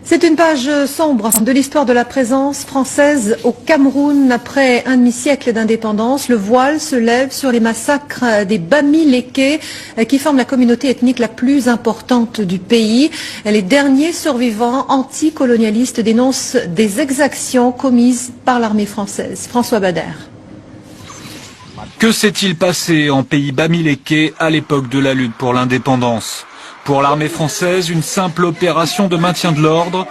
C'est une page sombre de l'histoire de la présence française au Cameroun. Après un demi-siècle d'indépendance, le voile se lève sur les massacres des Bamileke qui forment la communauté ethnique la plus importante du pays. Les derniers survivants anticolonialistes dénoncent des exactions commises par l'armée française. François Bader. Que s'est-il passé en pays Bamileke à l'époque de la lutte pour l'indépendance ? Pour l'armée française, une simple opération de maintien de l'ordre.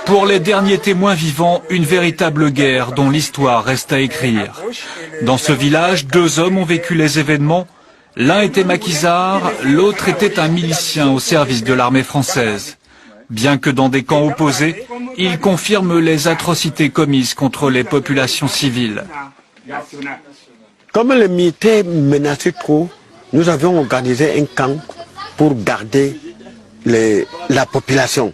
Pour les derniers témoins vivants, une véritable guerre dont l'histoire reste à écrire. Dans ce village, 2 hommes ont vécu les événements. L'un était maquisard, l'autre était un milicien au service de l'armée française. Bien que dans des camps opposés, ils confirment les atrocités commises contre les populations civiles. Comme les militaires menaçaient trop, nous avions organisé un camp pour garder la population.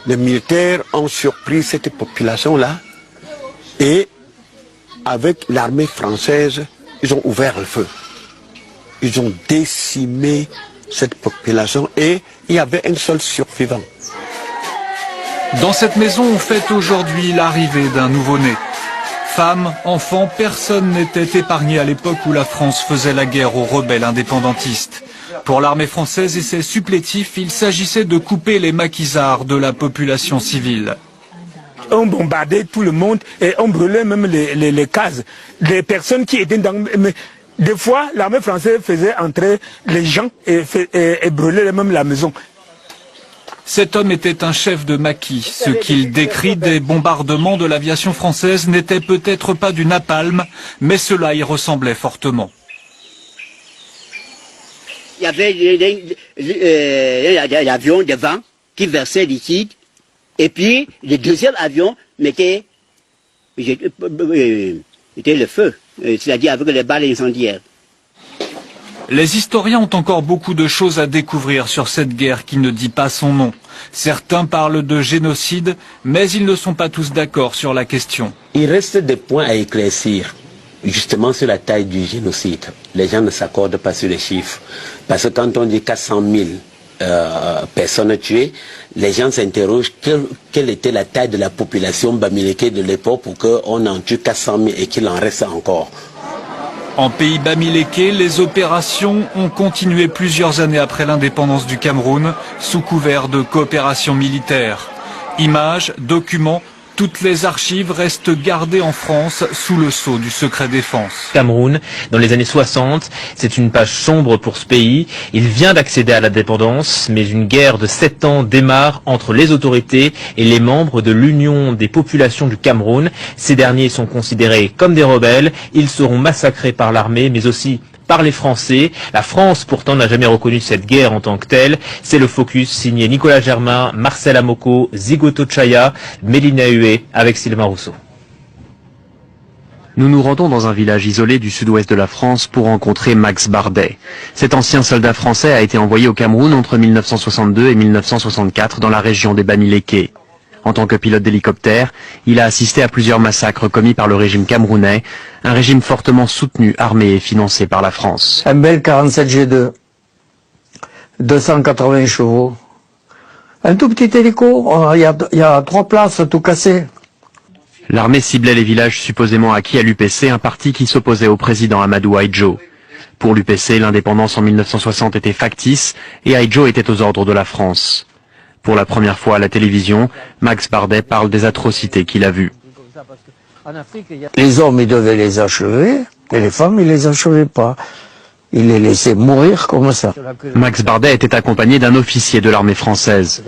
Les militaires ont surpris cette population-là et avec l'armée française, ils ont ouvert le feu. Ils ont décimé cette population et il y avait un seul survivant. Dans cette maison, on fête aujourd'hui l'arrivée d'un nouveau-né. Femmes, enfants, personne n'était épargné à l'époque où la France faisait la guerre aux rebelles indépendantistes. Pour l'armée française et ses supplétifs, il s'agissait de couper les maquisards de la population civile. On bombardait tout le monde et on brûlait même les cases. Les personnes qui étaient dans... Mais des fois, l'armée française faisait entrer les gens et brûlait même la maison. Cet homme était un chef de maquis. Ce qu'il décrit des bombardements de l'aviation française n'était peut-être pas du napalm, mais cela y ressemblait fortement. Il y avait l'avion devant qui versait liquide et puis le deuxième avion mettait le feu, c'est-à-dire avec les balles incendiaires. Les historiens ont encore beaucoup de choses à découvrir sur cette guerre qui ne dit pas son nom. Certains parlent de génocide, mais ils ne sont pas tous d'accord sur la question. Il reste des points à éclaircir. Justement sur la taille du génocide. Les gens ne s'accordent pas sur les chiffres. Parce que quand on dit 400 000 personnes tuées, les gens s'interrogent quelle était la taille de la population bamileke de l'époque pour qu'on en tue 400 000 et qu'il en reste encore. En pays Bamileke, les opérations ont continué plusieurs années après l'indépendance du Cameroun, sous couvert de coopération militaire. Images, documents, toutes les archives restent gardées en France sous le sceau du secret défense. Cameroun, dans les années 60, c'est une page sombre pour ce pays. Il vient d'accéder à l'indépendance, mais une guerre de 7 ans démarre entre les autorités et les membres de l'Union des populations du Cameroun. Ces derniers sont considérés comme des rebelles. Ils seront massacrés par l'armée, mais aussi par les Français. La France, pourtant, n'a jamais reconnu cette guerre en tant que telle. C'est le focus signé Nicolas Germain, Marcel Amoko, Zigoto Chaya, Mélina Hué, avec Sylvain Rousseau. Nous nous rendons dans un village isolé du sud-ouest de la France pour rencontrer Max Bardet. Cet ancien soldat français a été envoyé au Cameroun entre 1962 et 1964 dans la région des Bamileke. En tant que pilote d'hélicoptère, il a assisté à plusieurs massacres commis par le régime camerounais, un régime fortement soutenu, armé et financé par la France. Un bel 47 G2, 280 chevaux, un tout petit hélico, il y a 3 places tout cassé. L'armée ciblait les villages supposément acquis à l'UPC, un parti qui s'opposait au président Amadou Ahidjo. Pour l'UPC, l'indépendance en 1960 était factice et Ahidjo était aux ordres de la France. Pour la première fois à la télévision, Max Bardet parle des atrocités qu'il a vues. Les hommes, ils devaient les achever, et les femmes, ils les achevaient pas. Ils les laissaient mourir comme ça. Max Bardet était accompagné d'un officier de l'armée française.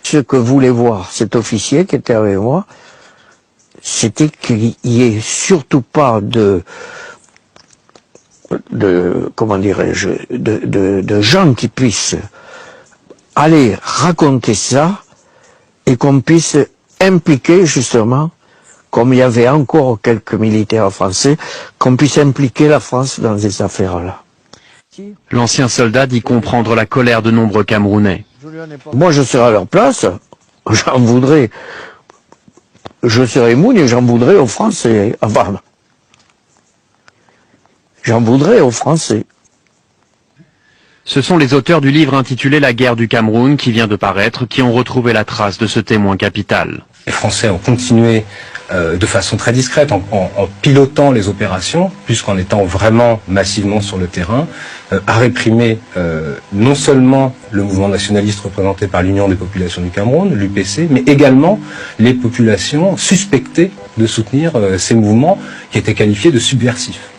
Ce que voulait voir cet officier qui était avec moi, c'était qu'il n'y ait surtout pas comment dirais-je, de gens qui puissent aller raconter ça et qu'on puisse impliquer justement, comme il y avait encore quelques militaires français, qu'on puisse impliquer la France dans ces affaires-là. L'ancien soldat dit comprendre la colère de nombreux Camerounais. Moi je serais à leur place, j'en voudrais, je serais Moune et j'en voudrais aux Français, enfin, j'en voudrais aux Français. Ce sont les auteurs du livre intitulé La guerre du Cameroun qui vient de paraître qui ont retrouvé la trace de ce témoin capital. Les Français ont continué de façon très discrète en pilotant les opérations, puisqu'en étant vraiment massivement sur le terrain, à réprimer non seulement le mouvement nationaliste représenté par l'Union des populations du Cameroun, l'UPC, mais également les populations suspectées de soutenir ces mouvements qui étaient qualifiés de subversifs.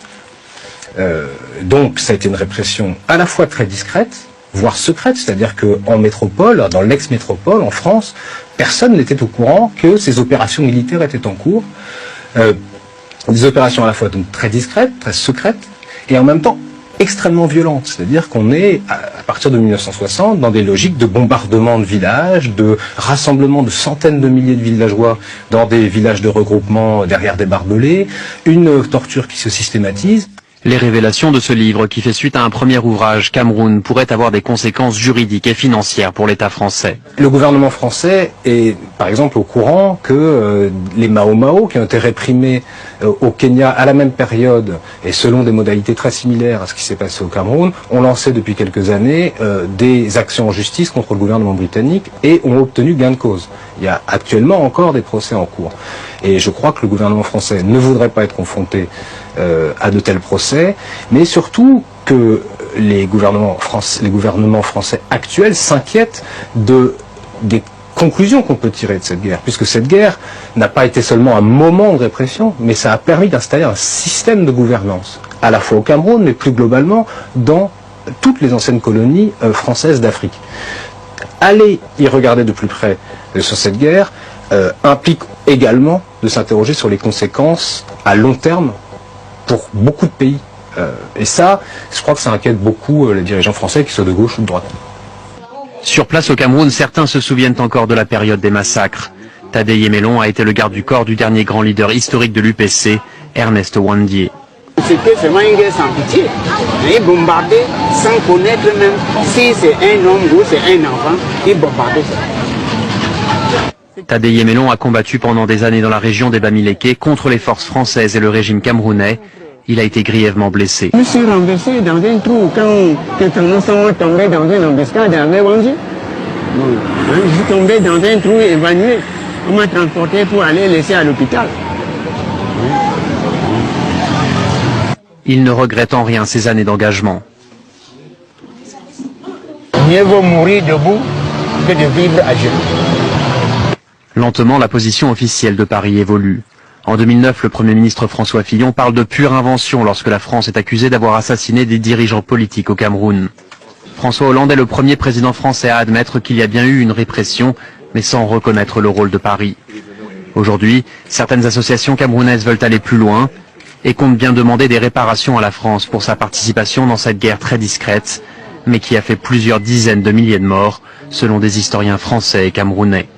Donc ça a été une répression à la fois très discrète, voire secrète, c'est-à-dire qu'en métropole, dans l'ex-métropole, en France, personne n'était au courant que ces opérations militaires étaient en cours. Des opérations à la fois donc très discrètes, très secrètes, et en même temps extrêmement violentes. C'est-à-dire qu'on est, à partir de 1960, dans des logiques de bombardement de villages, de rassemblement de centaines de milliers de villageois dans des villages de regroupement derrière des barbelés, une torture qui se systématise. Les révélations de ce livre, qui fait suite à un premier ouvrage, Cameroun, pourraient avoir des conséquences juridiques et financières pour l'État français. Le gouvernement français est, par exemple, au courant que les Mao Mao, qui ont été réprimés au Kenya à la même période, et selon des modalités très similaires à ce qui s'est passé au Cameroun, ont lancé depuis quelques années des actions en justice contre le gouvernement britannique et ont obtenu gain de cause. Il y a actuellement encore des procès en cours. Et je crois que le gouvernement français ne voudrait pas être confronté à de tels procès, mais surtout que les gouvernements français actuels s'inquiètent des conclusions qu'on peut tirer de cette guerre, puisque cette guerre n'a pas été seulement un moment de répression, mais ça a permis d'installer un système de gouvernance, à la fois au Cameroun, mais plus globalement dans toutes les anciennes colonies françaises d'Afrique. Aller y regarder de plus près sur cette guerre implique également de s'interroger sur les conséquences à long terme pour beaucoup de pays. Et ça, je crois que ça inquiète beaucoup les dirigeants français, qu'ils soient de gauche ou de droite. Sur place au Cameroun, certains se souviennent encore de la période des massacres. Tadei Yemelon a été le garde du corps du dernier grand leader historique de l'UPC, Ernest Ouandié. C'était vraiment une guerre sans pitié. Ils bombardaient sans connaître même si c'est un homme ou c'est un enfant, ils bombardaient ça. Tadei Yemelon a combattu pendant des années dans la région des Bamileke contre les forces françaises et le régime camerounais. Il a été grièvement blessé. Je me suis renversé dans un trou quand nous sommes tombés dans une embuscade avec Wangji. Je suis tombé dans un trou évanoui. On m'a transporté pour aller laisser à l'hôpital. Il ne regrette en rien ses années d'engagement. Mieux vaut mourir debout que de vivre à genoux. Lentement, la position officielle de Paris évolue. En 2009, le Premier ministre François Fillon parle de pure invention lorsque la France est accusée d'avoir assassiné des dirigeants politiques au Cameroun. François Hollande est le premier président français à admettre qu'il y a bien eu une répression, mais sans reconnaître le rôle de Paris. Aujourd'hui, certaines associations camerounaises veulent aller plus loin et comptent bien demander des réparations à la France pour sa participation dans cette guerre très discrète, mais qui a fait plusieurs dizaines de milliers de morts, selon des historiens français et camerounais.